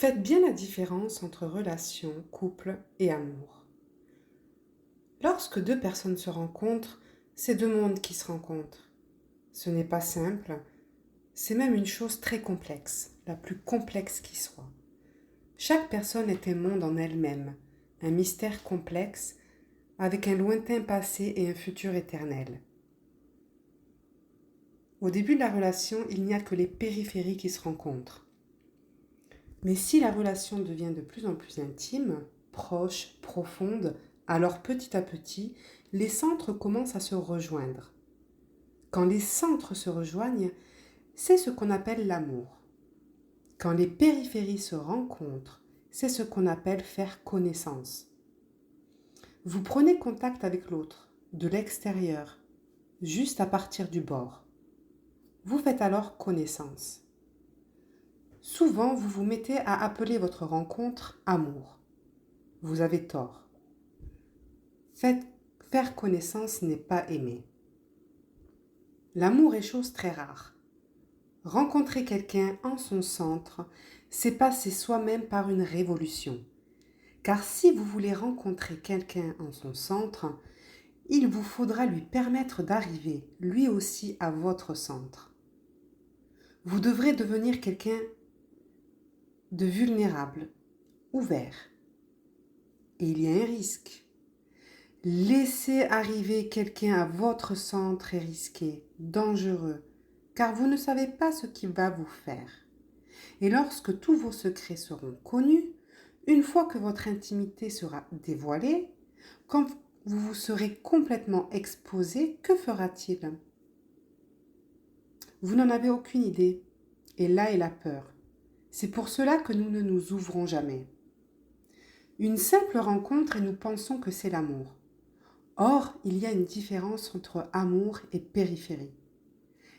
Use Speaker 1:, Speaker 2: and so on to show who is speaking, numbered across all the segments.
Speaker 1: Faites bien la différence entre relation, couple et amour. Lorsque deux personnes se rencontrent, c'est deux mondes qui se rencontrent. Ce n'est pas simple, c'est même une chose très complexe, la plus complexe qui soit. Chaque personne est un monde en elle-même, un mystère complexe, avec un lointain passé et un futur éternel. Au début de la relation, il n'y a que les périphéries qui se rencontrent. Mais si la relation devient de plus en plus intime, proche, profonde, alors petit à petit, les centres commencent à se rejoindre. Quand les centres se rejoignent, c'est ce qu'on appelle l'amour. Quand les périphéries se rencontrent, c'est ce qu'on appelle faire connaissance. Vous prenez contact avec l'autre, de l'extérieur, juste à partir du bord. Vous faites alors connaissance. Souvent, vous vous mettez à appeler votre rencontre amour. Vous avez tort. Faire connaissance n'est pas aimer. L'amour est chose très rare. Rencontrer quelqu'un en son centre, c'est passer soi-même par une révolution. Car si vous voulez rencontrer quelqu'un en son centre, il vous faudra lui permettre d'arriver lui aussi à votre centre. Vous devrez devenir quelqu'un de vulnérable, ouvert. Et il y a un risque. Laisser arriver quelqu'un à votre centre est risqué, dangereux, car vous ne savez pas ce qu'il va vous faire. Et lorsque tous vos secrets seront connus, une fois que votre intimité sera dévoilée, quand vous vous serez complètement exposé, que fera-t-il? Vous n'en avez aucune idée. Et là est la peur. C'est pour cela que nous ne nous ouvrons jamais. Une simple rencontre et nous pensons que c'est l'amour. Or, il y a une différence entre amour et périphérie.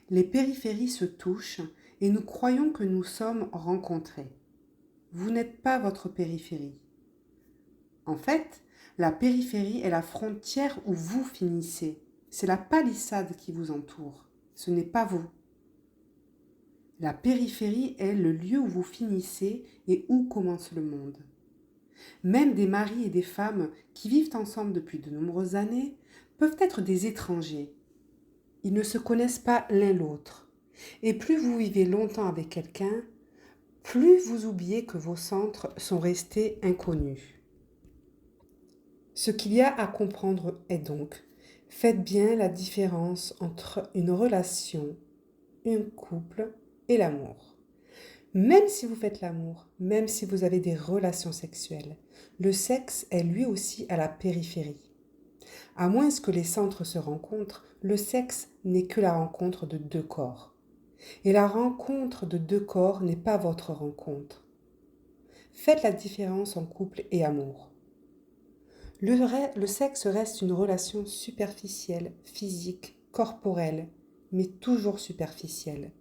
Speaker 1: Les périphéries se touchent et nous croyons que nous sommes rencontrés. Vous n'êtes pas votre périphérie. En fait, la périphérie est la frontière où vous finissez. C'est la palissade qui vous entoure. Ce n'est pas vous. La périphérie est le lieu où vous finissez et où commence le monde. Même des maris et des femmes qui vivent ensemble depuis de nombreuses années peuvent être des étrangers. Ils ne se connaissent pas l'un l'autre. Et plus vous vivez longtemps avec quelqu'un, plus vous oubliez que vos centres sont restés inconnus. Ce qu'il y a à comprendre est donc, faites bien la différence entre une relation, un couple et l'amour. Même si vous faites l'amour, même si vous avez des relations sexuelles, le sexe est lui aussi à la périphérie. À moins que les centres se rencontrent, le sexe n'est que la rencontre de deux corps. Et la rencontre de deux corps n'est pas votre rencontre. Faites la différence en couple et amour. Le sexe reste une relation superficielle, physique, corporelle, mais toujours superficielle.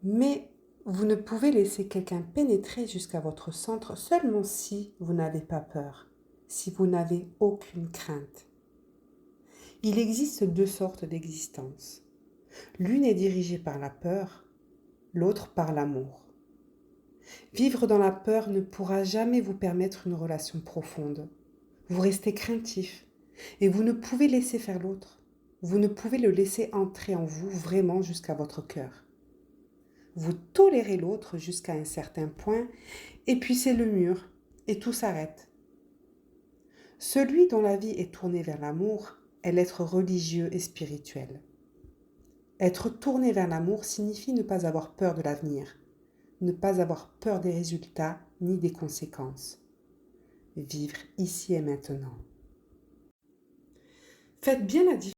Speaker 1: Mais vous ne pouvez laisser quelqu'un pénétrer jusqu'à votre centre seulement si vous n'avez pas peur, si vous n'avez aucune crainte. Il existe deux sortes d'existence. L'une est dirigée par la peur, l'autre par l'amour. Vivre dans la peur ne pourra jamais vous permettre une relation profonde. Vous restez craintif et vous ne pouvez laisser faire l'autre. Vous ne pouvez le laisser entrer en vous vraiment jusqu'à votre cœur. Vous tolérez l'autre jusqu'à un certain point et puis c'est le mur et tout s'arrête. Celui dont la vie est tournée vers l'amour est l'être religieux et spirituel. Être tourné vers l'amour signifie ne pas avoir peur de l'avenir, ne pas avoir peur des résultats ni des conséquences. Vivre ici et maintenant. Faites bien la différence